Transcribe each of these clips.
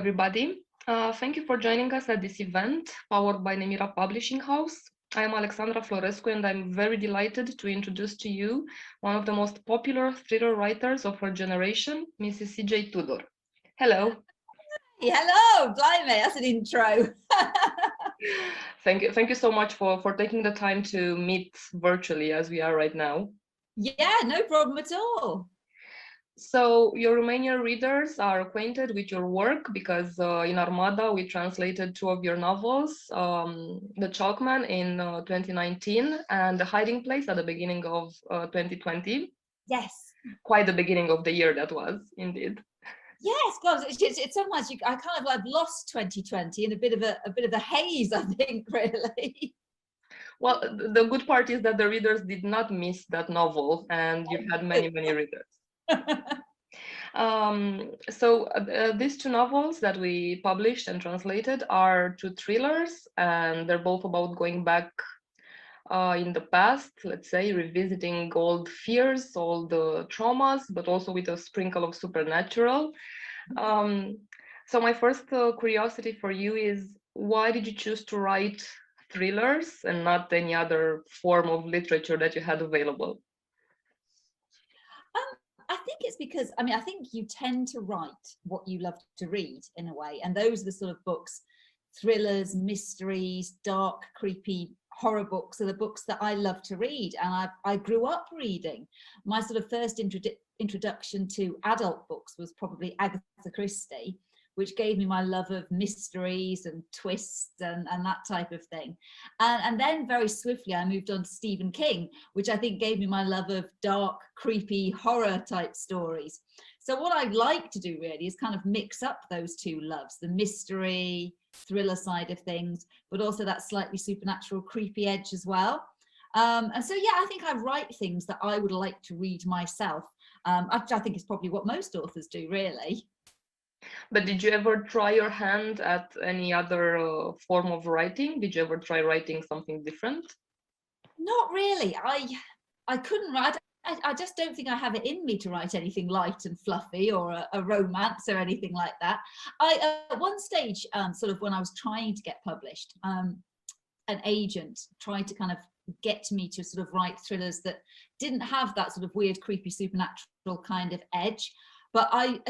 everybody. Thank you for joining us at this event powered by Nemira Publishing House. I am Alexandra Florescu, and I'm very delighted to introduce to you one of the most popular thriller writers of her generation, Mrs. C.J. Tudor. Hello. Hello, blimey, that's an intro. Thank you so much for taking the time to meet virtually as we are right now. Yeah, no problem at all. So your Romanian readers are acquainted with your work because in Armada we translated two of your novels, The Chalkman in 2019 and The Hiding Place at the beginning of 2020. Yes. Quite the beginning of the year that was, indeed. Yes, God, it's sometimes I kind of like lost 2020 in a bit of a haze, I think, really. Well, the good part is that the readers did not miss that novel, and you've had many readers. These two novels that we published and translated are two thrillers, and they're both about going back in the past, let's say, revisiting old fears, old traumas, but also with a sprinkle of supernatural. So my first curiosity for you is, why did you choose to write thrillers and not any other form of literature that you had available? I think it's because, I think you tend to write what you love to read in a way. And those are the sort of books, thrillers, mysteries, dark, creepy horror books are the books that I love to read. And I grew up reading. My sort of first introduction to adult books was probably Agatha Christie, which gave me my love of mysteries and twists and that type of thing. And then very swiftly, I moved on to Stephen King, which I think gave me my love of dark, creepy, horror type stories. So what I'd like to do really is kind of mix up those two loves, the mystery, thriller side of things, but also that slightly supernatural, creepy edge as well. And so, yeah, I think I write things that I would like to read myself. I think it's probably what most authors do, really. But did you ever try your hand at any other form of writing? Did you ever try writing something different? Not really. I couldn't write. I just don't think I have it in me to write anything light and fluffy or a romance or anything like that. At one stage, sort of when I was trying to get published, an agent tried to kind of get me to sort of write thrillers that didn't have that sort of weird, creepy, supernatural kind of edge. But I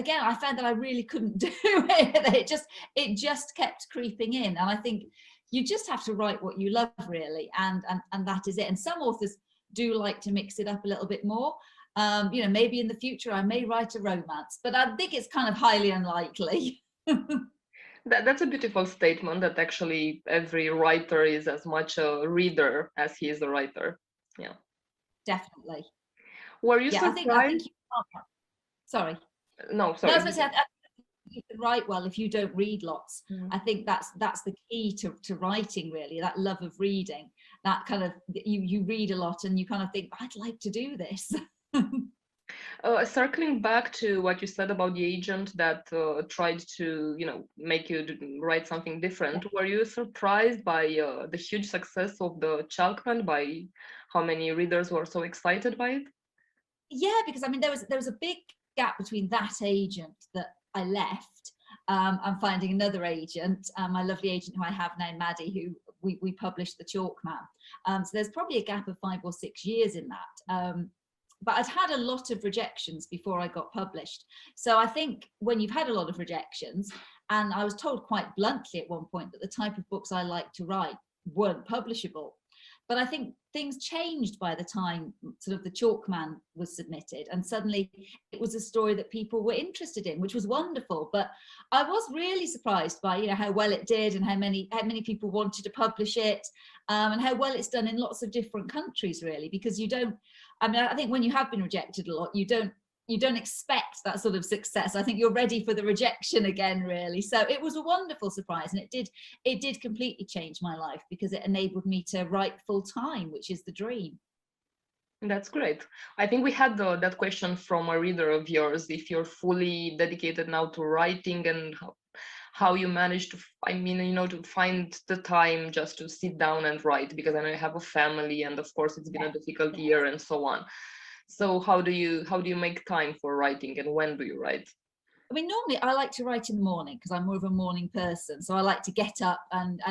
found that I really couldn't do it. It just kept creeping in. And I think you just have to write what you love, really. And that is it. And some authors do like to mix it up a little bit more. Maybe in the future I may write a romance, but I think it's kind of highly unlikely. That's a beautiful statement, that actually every writer is as much a reader as he is a writer. Yeah. Definitely. Were you surprised? I think you are. Sorry. No, sorry. No, I was going to say, you can write well if you don't read lots. I think that's the key to writing, really, that love of reading. That kind of, you read a lot and you kind of think, I'd like to do this. Circling back to what you said about the agent that tried to, make you write something different, were you surprised by the huge success of The Chalkman, by how many readers were so excited by it? Yeah, because there was a big gap between that agent that I left and finding another agent, my lovely agent who I have now, Maddie, who we published The Chalkman. So there's probably a gap of 5 or 6 years in that. But I'd had a lot of rejections before I got published. So I think when you've had a lot of rejections, and I was told quite bluntly at one point that the type of books I like to write weren't publishable. But I think things changed by the time sort of The Chalkman was submitted, and suddenly it was a story that people were interested in, which was wonderful. But I was really surprised by how well it did, and how many people wanted to publish it, and how well it's done in lots of different countries, really. Because I think when you have been rejected a lot, you don't expect that sort of success. I think you're ready for the rejection again, really. So it was a wonderful surprise, and it did completely change my life, because it enabled me to write full time, which is the dream. That's great. I think we had that question from a reader of yours, if you're fully dedicated now to writing, and how you manage to, to find the time just to sit down and write, because I know you have a family, and of course it's been a difficult year and so on. So how do you make time for writing, and when do you write? I mean, normally I like to write in the morning because I'm more of a morning person. So I like to get up and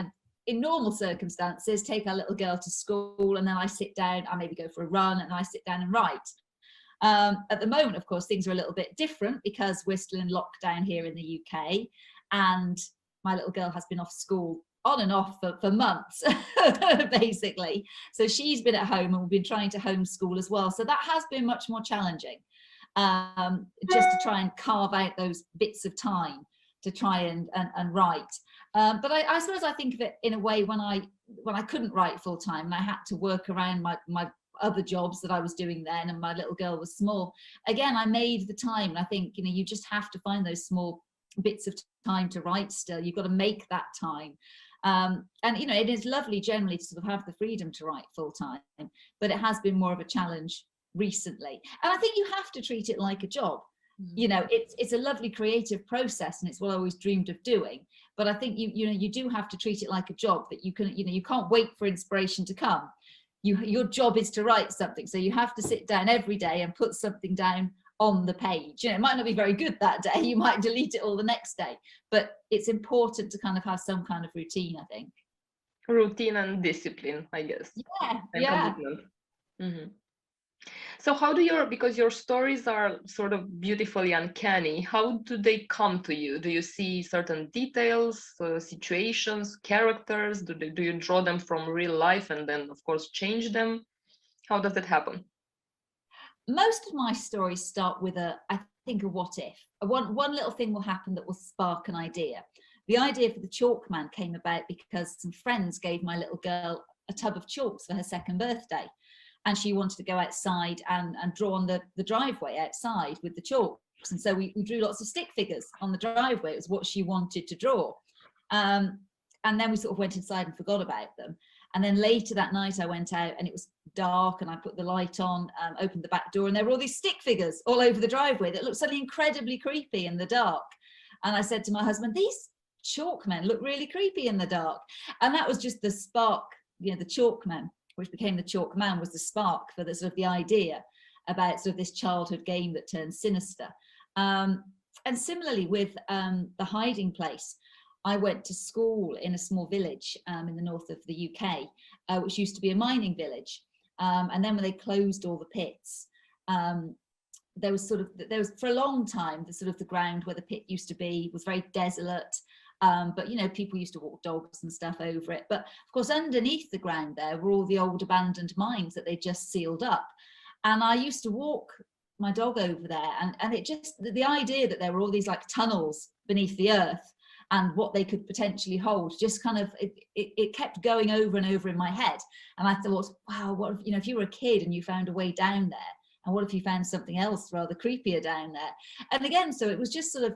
in normal circumstances, take our little girl to school, and then I sit down, I maybe go for a run, and I sit down and write. At the moment, of course, things are a little bit different because we're still in lockdown here in the UK, and my little girl has been off school on and off for months, basically. So she's been at home, and we've been trying to homeschool as well. So that has been much more challenging, just to try and carve out those bits of time to try and write. But I suppose I think of it in a way when I couldn't write full time and I had to work around my other jobs that I was doing then, and my little girl was small. Again, I made the time, and I think, you know, you just have to find those small bits of time to write still. You've got to make that time. And, you know, it is lovely generally to sort of have the freedom to write full time, but it has been more of a challenge recently. And I think you have to treat it like a job. You know, it's a lovely creative process, and it's what I always dreamed of doing. But I think you do have to treat it like a job, that you can, you know, you can't wait for inspiration to come. Your job is to write something, so you have to sit down every day and put something down on the page. You know, it might not be very good that day, you might delete it all the next day, but it's important to kind of have some kind of routine, I think. Routine and discipline, I guess. Yeah, And yeah. commitment. So how do because your stories are sort of beautifully uncanny, how do they come to you? Do you see certain details, situations, characters? Do you draw them from real life and then, of course, change them? How does it happen? Most of my stories start with I think a what if. One little thing will happen that will spark an idea. The idea for the chalk man came about because some friends gave my little girl a tub of chalks for her second birthday. And she wanted to go outside and draw on the driveway outside with the chalks. And so we drew lots of stick figures on the driveway. It was what she wanted to draw. And then we sort of went inside and forgot about them. And then later that night I went out, and it was dark, and I put the light on, opened the back door, and there were all these stick figures all over the driveway that looked suddenly incredibly creepy in the dark. And I said to my husband, these chalk men look really creepy in the dark. And that was just the spark, you know, the chalk men, which became the chalk man, was the spark for the sort of the idea about sort of this childhood game that turned sinister. And similarly with the hiding place, I went to school in a small village in the north of the UK, which used to be a mining village. And then when they closed all the pits, there was for a long time, the ground where the pit used to be was very desolate. But, you know, people used to walk dogs and stuff over it. But of course, underneath the ground there were all the old abandoned mines that they just sealed up. And I used to walk my dog over there, and it just, the idea that there were all these like tunnels beneath the earth and what they could potentially hold, just kind of, it kept going over and over in my head. And I thought, wow, what if, you know, if you were a kid and you found a way down there, and what if you found something else rather creepier down there? And again, so it was just sort of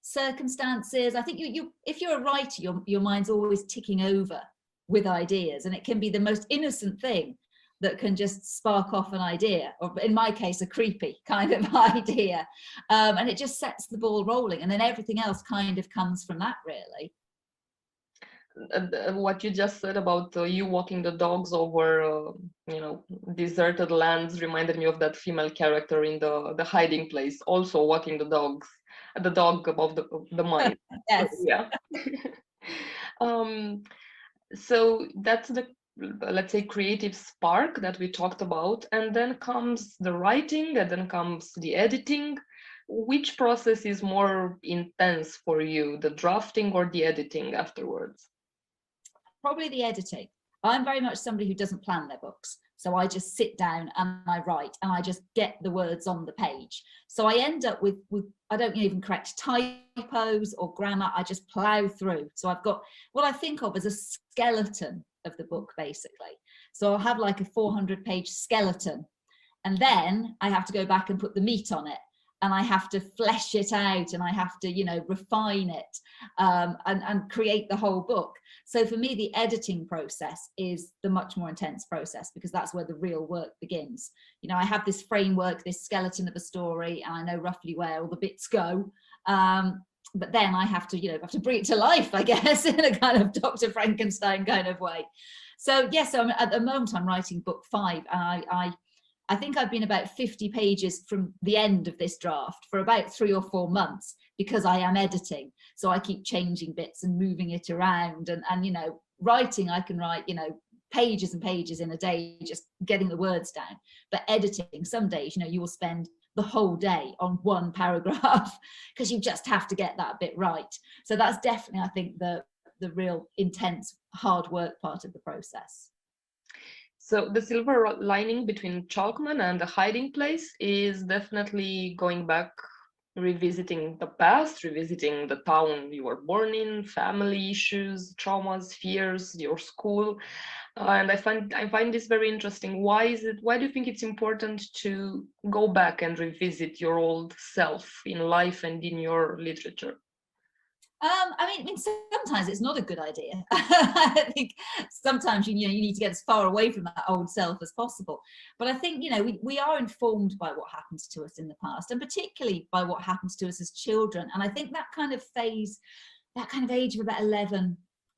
circumstances. I think if you're a writer, your mind's always ticking over with ideas, and it can be the most innocent thing that can just spark off an idea, or in my case, a creepy kind of idea. And it just sets the ball rolling, and then everything else kind of comes from that, really. What you just said about you walking the dogs over, you know, deserted lands reminded me of that female character in the hiding place, also walking the dog above the mine. Yes. Yeah. So that's the, let's say, creative spark that we talked about, and then comes the writing, and then comes the editing. Which process is more intense for you, the drafting or the editing afterwards? Probably the editing. I'm very much somebody who doesn't plan their books. So I just sit down and I write, and I just get the words on the page. So I end up with I don't even correct typos or grammar. I just plow through. So I've got what I think of as a skeleton of the book, basically. So I'll have like a 400-page skeleton, and then I have to go back and put the meat on it, and I have to flesh it out, and I have to, you know, refine it, and create the whole book. So for me, the editing process is the much more intense process, because that's where the real work begins. You know, I have this framework, this skeleton of a story, and I know roughly where all the bits go. But then I have to, you know, have to bring it to life, I guess, in a kind of Dr. Frankenstein kind of way. So yes, at the moment I'm writing book 5, and I think I've been about 50 pages from the end of this draft for about 3 or 4 months, because I am editing. So I keep changing bits and moving it around. And you know, writing, I can write, you know, pages and pages in a day, just getting the words down. But editing, some days, you know, you will spend the whole day on one paragraph because you just have to get that bit right. So that's definitely, I think, the real intense, hard work part of the process. So the silver lining between Chalkman and The Hiding Place is definitely going back, revisiting the past, revisiting the town you were born in, family issues, traumas, fears, your school. And I find this very interesting. Why do you think it's important to go back and revisit your old self in life and in your literature? I mean, sometimes it's not a good idea. I think sometimes you need to get as far away from that old self as possible. But I think, you know, we are informed by what happens to us in the past, and particularly by what happens to us as children. And I think that kind of phase, that kind of age of about 11,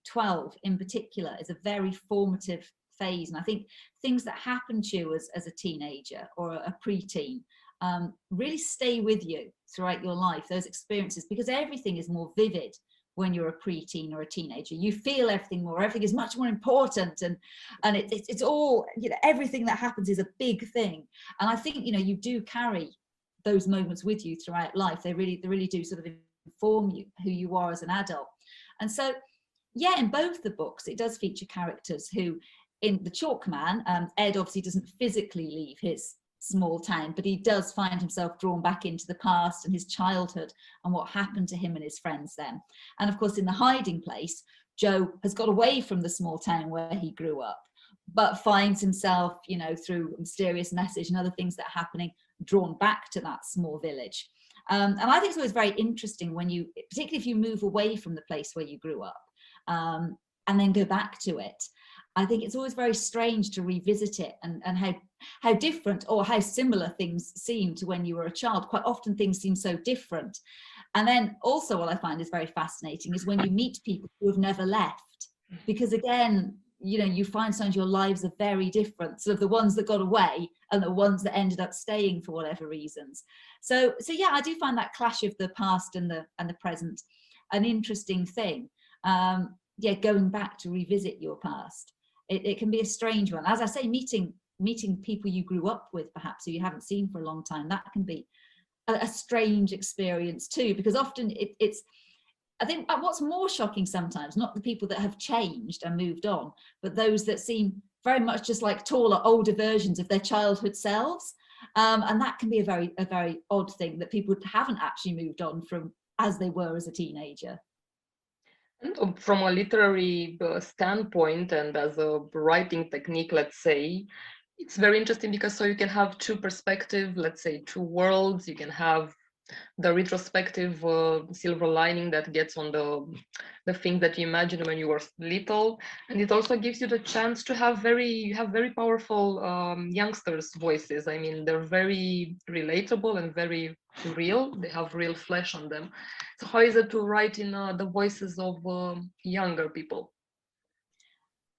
12 in particular, is a very formative phase. And I think things that happen to you as a teenager or a preteen really stay with you throughout your life, those experiences, because everything is more vivid when you're a preteen or a teenager. You feel everything more, everything is much more important, and it's all, you know, everything that happens is a big thing. And I think, you know, you do carry those moments with you throughout life. They really do sort of inform you who you are as an adult. And so, yeah, in both the books, it does feature characters who, in The Chalkman, Ed obviously doesn't physically leave his small town, but he does find himself drawn back into the past and his childhood and what happened to him and his friends then. And of course, in The Hiding Place, Joe has got away from the small town where he grew up, but finds himself, you know, through a mysterious message and other things that are happening, drawn back to that small village. And I think it's always very interesting when you, particularly if you move away from the place where you grew up, and then go back to it. I think it's always very strange to revisit it, and how different or how similar things seem to when you were a child. Quite often things seem so different. And then also what I find is very fascinating is when you meet people who have never left, because again, you know, you find sometimes your lives are very different, sort of the ones that got away and the ones that ended up staying for whatever reasons. So yeah, I do find that clash of the past and the present an interesting thing. Yeah, going back to revisit your past. It can be a strange one. As I say, meeting people you grew up with, perhaps, who you haven't seen for a long time, that can be a strange experience too, because often it's, I think what's more shocking sometimes, not the people that have changed and moved on, but those that seem very much just like taller, older versions of their childhood selves. And that can be a very odd thing, that people haven't actually moved on from as they were as a teenager. And from a literary standpoint and as a writing technique, let's say, it's very interesting because so you can have two perspectives, let's say two worlds. You can have the retrospective silver lining that gets on the thing that you imagined when you were little, and it also gives you the chance to have very powerful youngsters' voices. I mean, they're very relatable and very real. They have real flesh on them. So how is it to write in the voices of younger people?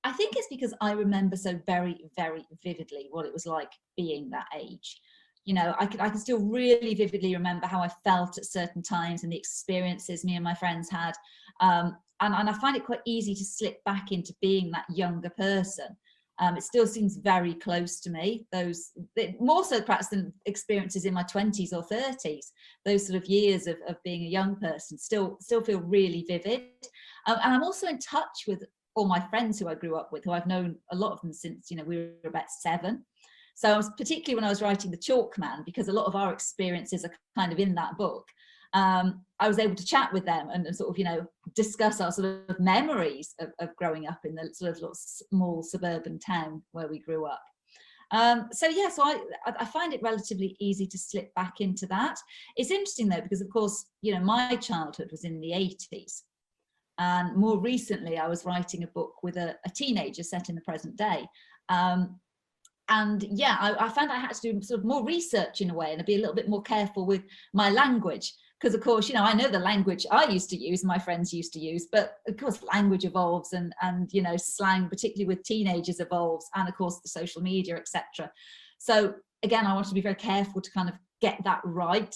I think it's because I remember so very, very vividly what it was like being that age. You know, I can still really vividly remember how I felt at certain times and the experiences me and my friends had. And I find it quite easy to slip back into being that younger person. It still seems very close to me, more so perhaps than experiences in my 20s or 30s. Those sort of years of being a young person still feel really vivid. And I'm also in touch with all my friends who I grew up with, who I've known a lot of them since, you know, we were about 7. So I was, particularly when I was writing The Chalkman, because a lot of our experiences are kind of in that book, I was able to chat with them and sort of, you know, discuss our sort of memories of growing up in the sort of little small suburban town where we grew up. So I find it relatively easy to slip back into that. It's interesting though, because of course, you know, my childhood was in the 80s. And more recently, I was writing a book with a teenager set in the present day. And yeah, I found I had to do sort of more research in a way and be a little bit more careful with my language. Because of course, you know, I know the language I used to use, my friends used to use, but of course language evolves and you know, slang, particularly with teenagers, evolves, and of course the social media, etc. So again, I wanted to be very careful to kind of get that right,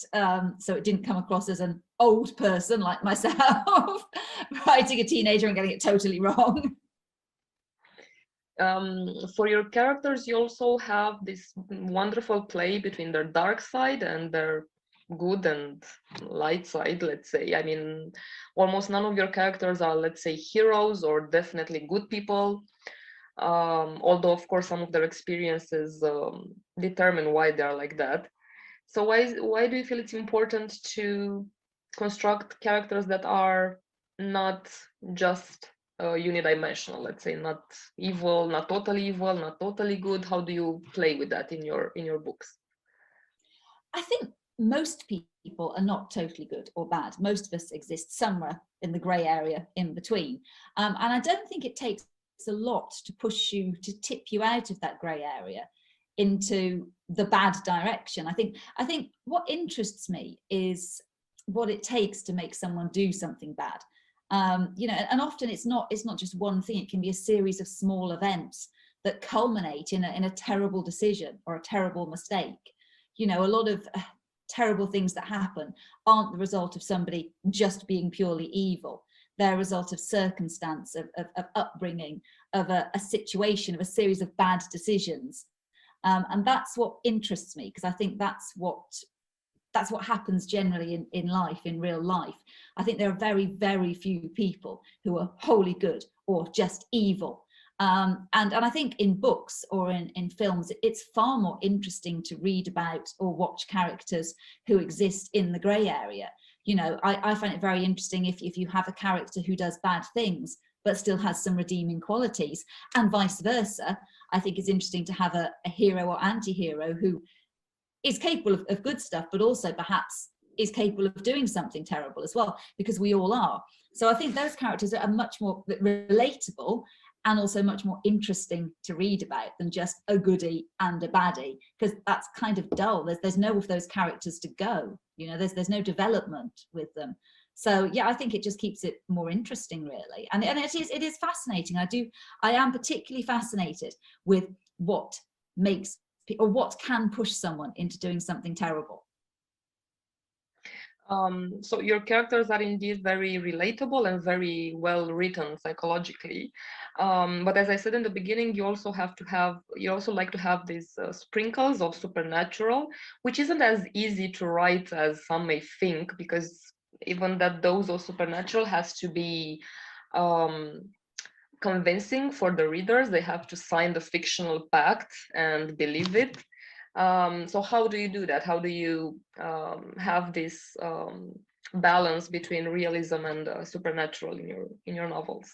so it didn't come across as an old person like myself writing a teenager and getting it totally wrong. For your characters, you also have this wonderful play between their dark side and their good and light side, let's say. I mean, almost none of your characters are, let's say, heroes or definitely good people. Although, of course, some of their experiences determine why they are like that. So why do you feel it's important to construct characters that are not just unidimensional, let's say, not evil, not totally good? How do you play with that in your books? I think most people are not totally good or bad. Most of us exist somewhere in the grey area in between. And I don't think it takes a lot to push you, to tip you out of that grey area into the bad direction. I think what interests me is what it takes to make someone do something bad. You know, and often it's not just one thing. It can be a series of small events that culminate in a terrible decision or a terrible mistake. You know, a lot of terrible things that happen aren't the result of somebody just being purely evil. They're a result of circumstance, of upbringing, of a situation, of a series of bad decisions. And that's what interests me, because I think that's what happens generally in life, in real life. I think there are very, very few people who are wholly good or just evil. And I think in books or in films, it's far more interesting to read about or watch characters who exist in the grey area. You know, I find it very interesting if you have a character who does bad things but still has some redeeming qualities, and vice versa. I think it's interesting to have a hero or anti-hero who is capable of good stuff, but also perhaps is capable of doing something terrible as well, because we all are. So I think those characters are much more relatable and also much more interesting to read about than just a goodie and a baddie, because that's kind of dull. There's no of those characters to go, you know, there's no development with them. So yeah, I think it just keeps it more interesting, really. And it is fascinating. I am particularly fascinated with what makes, or what can push someone into doing something terrible. So your characters are indeed very relatable and very well written psychologically. But as I said in the beginning, you also like to have these sprinkles of supernatural, which isn't as easy to write as some may think, because even that dose of supernatural has to be convincing for the readers. They have to sign the fictional pact and believe it. So how do you do that? How do you have this balance between realism and supernatural in your novels?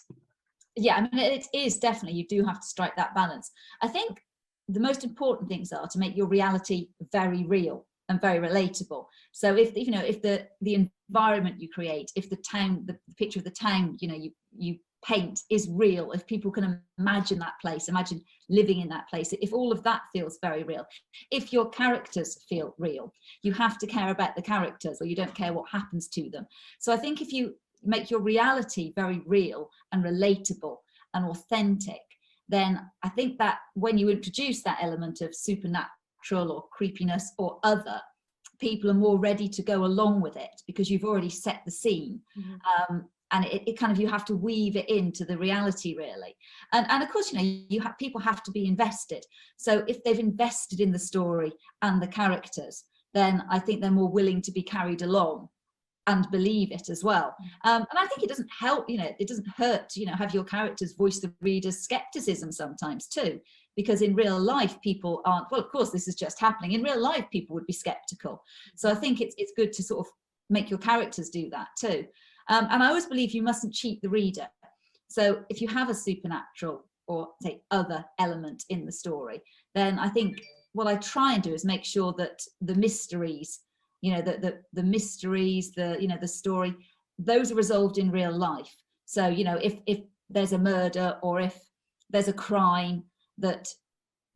Yeah, I mean, it is definitely, you do have to strike that balance. I think the most important things are to make your reality very real and very relatable. So if the environment you create, if the picture of the town, you know, you paint is real, if people can imagine that place, imagine living in that place, if all of that feels very real, if your characters feel real, you have to care about the characters, or you don't care what happens to them. So I think if you make your reality very real and relatable and authentic, then I think that when you introduce that element of supernatural or creepiness or other, people are more ready to go along with it, because you've already set the scene. Mm-hmm. And it kind of, you have to weave it into the reality, really. And of course, you know, people have to be invested. So if they've invested in the story and the characters, then I think they're more willing to be carried along and believe it as well. And I think it doesn't help, you know, it doesn't hurt to, you know, have your characters voice the reader's skepticism sometimes too, because in real life people aren't, well, of course this is just happening. In real life people would be skeptical. So I think it's good to sort of make your characters do that too. And I always believe you mustn't cheat the reader. So if you have a supernatural or say other element in the story, then I think what I try and do is make sure that the mysteries, you know, the mysteries, the story, those are resolved in real life. So, you know, if there's a murder or if there's a crime, that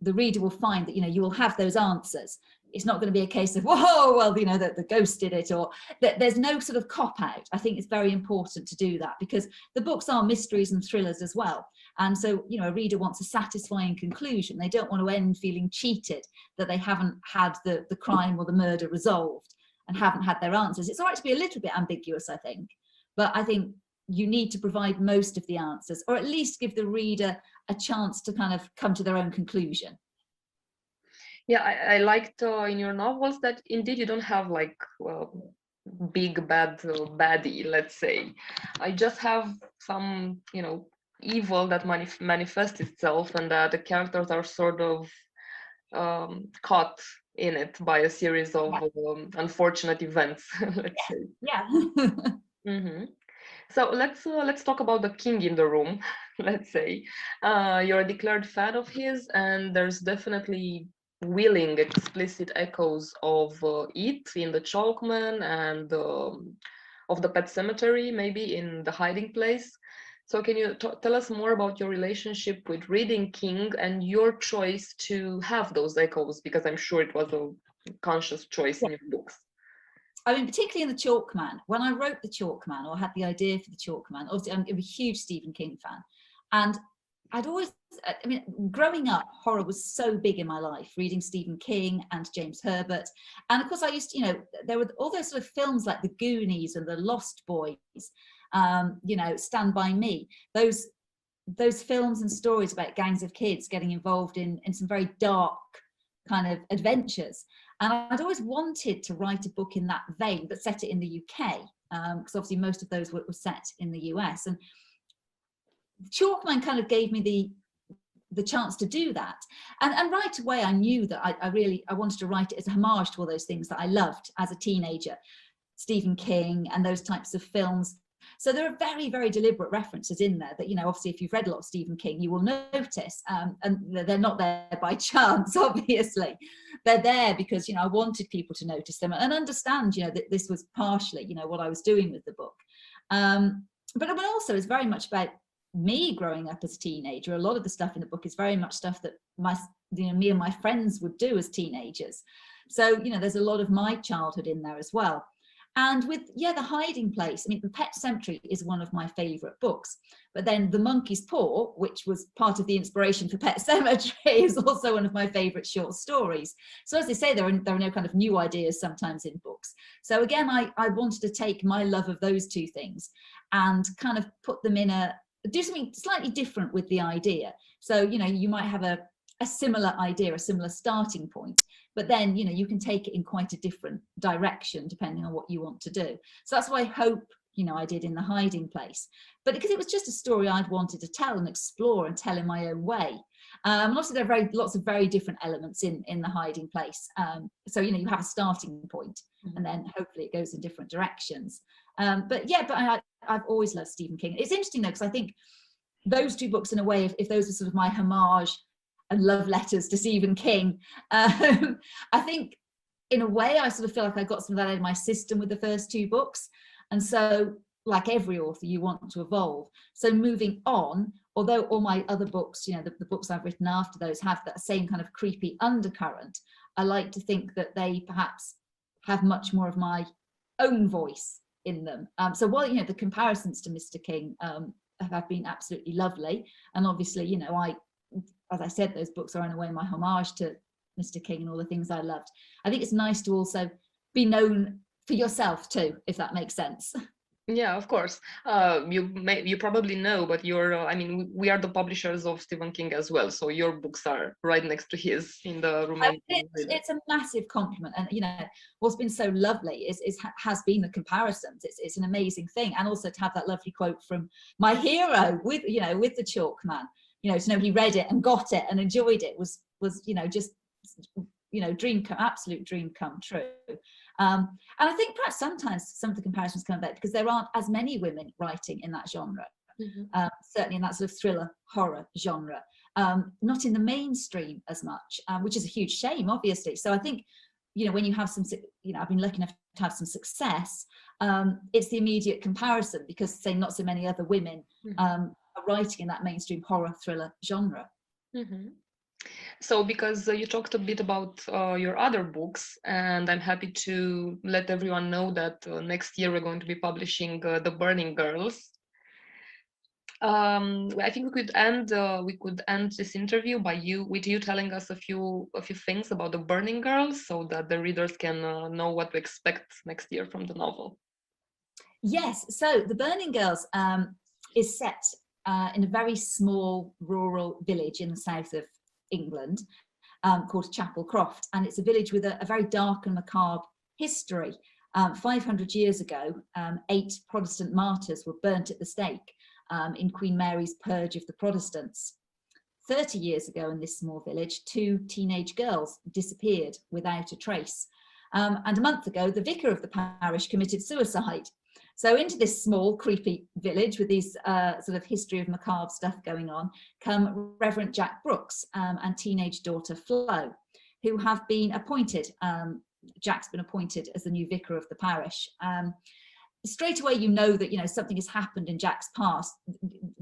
the reader will find that, you know, you will have those answers, it's not going to be a case of, whoa, well, you know, the ghost did it, or that there's no sort of cop out. I think it's very important to do that, because the books are mysteries and thrillers as well. And so, you know, a reader wants a satisfying conclusion. They don't want to end feeling cheated that they haven't had the crime or the murder resolved and haven't had their answers. It's all right to be a little bit ambiguous, I think, but I think you need to provide most of the answers, or at least give the reader a chance to kind of come to their own conclusion. Yeah, I liked in your novels that indeed you don't have like big bad baddie, let's say. I just have some, you know, evil that manifests itself, and that the characters are sort of caught in it by a series of unfortunate events, let's say. Yeah. Mm-hmm. So let's talk about the king in the room. Let's say you're a declared fan of his, and there's definitely willing, explicit echoes of it in the Chalkman and of the Pet Cemetery, maybe in the Hiding Place. So can you tell us more about your relationship with reading King and your choice to have those echoes? Because I'm sure it was a conscious choice in your books. I mean, particularly in the Chalkman, when I wrote the Chalkman, or had the idea for the Chalkman, obviously I'm a huge Stephen King fan. And I'd always, I mean, growing up, horror was so big in my life, reading Stephen King and James Herbert. And of course I used to, you know, there were all those sort of films like The Goonies and The Lost Boys, you know, Stand By Me, those films and stories about gangs of kids getting involved in some very dark kind of adventures. And I'd always wanted to write a book in that vein, but set it in the UK, because obviously most of those were set in the US. And Chalkman kind of gave me the chance to do that. And right away, I knew that I wanted to write it as a homage to all those things that I loved as a teenager, Stephen King and those types of films. So there are very, very deliberate references in there that, you know, obviously if you've read a lot of Stephen King, you will notice, and they're not there by chance, obviously. They're there because, you know, I wanted people to notice them and understand, you know, that this was partially, you know, what I was doing with the book. But also it's very much about me growing up as a teenager. A lot of the stuff in the book is very much stuff that me and my friends would do as teenagers. So, you know, there's a lot of my childhood in there as well. And with, The Hiding Place, I mean, The Pet Cemetery is one of my favourite books. But then The Monkey's Paw, which was part of the inspiration for Pet Cemetery, is also one of my favourite short stories. So as they say, there are no kind of new ideas sometimes in books. So again, I wanted to take my love of those two things and kind of put them in do something slightly different with the idea. So, you know, you might have a similar idea, a similar starting point, but then, you know, you can take it in quite a different direction depending on what you want to do. So that's what I hope, you know, I did in The Hiding Place. But because it was just a story I'd wanted to tell and explore and tell in my own way. And also there are lots of very different elements in The Hiding Place. So, you know, you have a starting point and then hopefully it goes in different directions. But I've always loved Stephen King. It's interesting though, because I think those two books in a way, if those are sort of my homage and love letters to Stephen King, I think in a way I sort of feel like I got some of that out of my system with the first two books. And so like every author, you want to evolve. So moving on, although all my other books, you know, the books I've written after those have that same kind of creepy undercurrent, I like to think that they perhaps have much more of my own voice in them. So while, you know, the comparisons to Mr. King have been absolutely lovely, and obviously, you know, as I said, those books are in a way my homage to Mr. King and all the things I loved. I think it's nice to also be known for yourself too, if that makes sense. Yeah, of course. You probably know, but I mean, we are the publishers of Stephen King as well, so your books are right next to his in the room. It's a massive compliment, and you know what's been so lovely has been the comparisons. It's an amazing thing, and also to have that lovely quote from my hero with the Chalkman. You know, to know he read it and got it and enjoyed it was you know, just, you know, absolute dream come true. And I think perhaps sometimes some of the comparisons come about because there aren't as many women writing in that genre, certainly in that sort of thriller horror genre, not in the mainstream as much, which is a huge shame, obviously. So I think, you know, when you have I've been lucky enough to have some success, it's the immediate comparison because, say, not so many other women are writing in that mainstream horror thriller genre. So because you talked a bit about your other books, and I'm happy to let everyone know that next year we're going to be publishing The Burning Girls. I think we could end this interview with you telling us a few things about The Burning Girls, so that the readers can know what to expect next year from the novel. Yes, so The Burning Girls is set in a very small rural village in the south of England called Chapel Croft, and it's a village with a very dark and macabre history. 500 years ago, 8 Protestant martyrs were burnt at the stake in Queen Mary's purge of the Protestants. 30 years ago in this small village, 2 teenage girls disappeared without a trace. And a month ago, the vicar of the parish committed suicide. So into this small, creepy village with these sort of history of macabre stuff going on, come Reverend Jack Brooks and teenage daughter Flo, who have been appointed. Jack's been appointed as the new vicar of the parish. Straight away, you know that something has happened in Jack's past.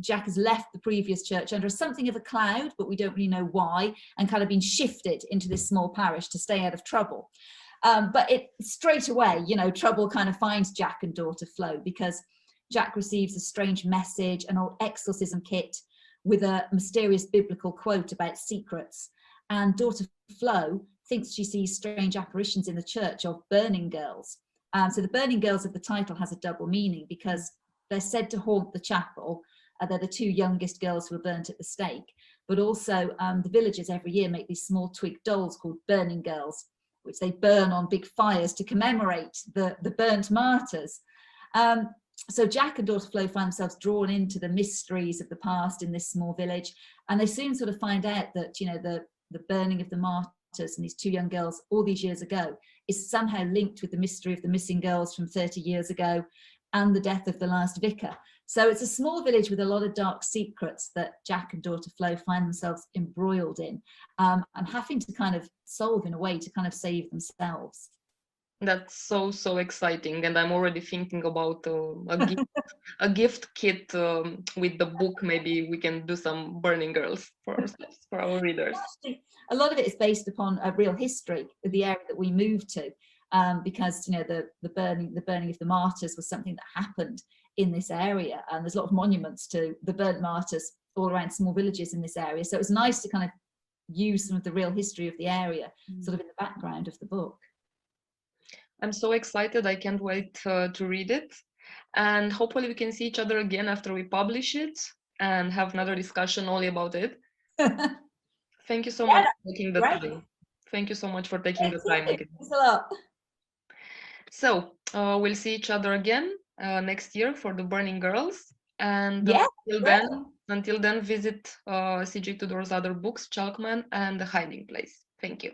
Jack has left the previous church under something of a cloud, but we don't really know why, and kind of been shifted into this small parish to stay out of trouble. But straight away, trouble kind of finds Jack and daughter Flo, because Jack receives a strange message, an old exorcism kit with a mysterious biblical quote about secrets. And daughter Flo thinks she sees strange apparitions in the church of burning girls. So the burning girls of the title has a double meaning, because they're said to haunt the chapel. They're the 2 youngest girls who were burnt at the stake. But also the villagers every year make these small twig dolls called burning girls, which they burn on big fires to commemorate the burnt martyrs. So Jack and daughter Flo find themselves drawn into the mysteries of the past in this small village. And they soon sort of find out that, the burning of the martyrs and these 2 young girls all these years ago is somehow linked with the mystery of the missing girls from 30 years ago and the death of the last vicar. So it's a small village with a lot of dark secrets that Jack and daughter Flo find themselves embroiled in, and having to kind of solve in a way to kind of save themselves. That's so exciting, and I'm already thinking about a gift kit with the book. Maybe we can do some burning girls for ourselves, for our readers. Actually, a lot of it is based upon a real history of the area that we moved to, because the burning of the martyrs was something that happened in this area, and there's a lot of monuments to the burnt martyrs all around small villages in this area. So it was nice to kind of use some of the real history of the area sort of in the background of the book. I'm so excited. I can't wait to read it. And hopefully we can see each other again after we publish it and have another discussion only about it. Thank you so much for taking the time. Thank you so much for taking the time again. Thanks a lot. So we'll see each other again next year for The Burning Girls. And until then, visit C.J. Tudor's other books, Chalkman and The Hiding Place. Thank you.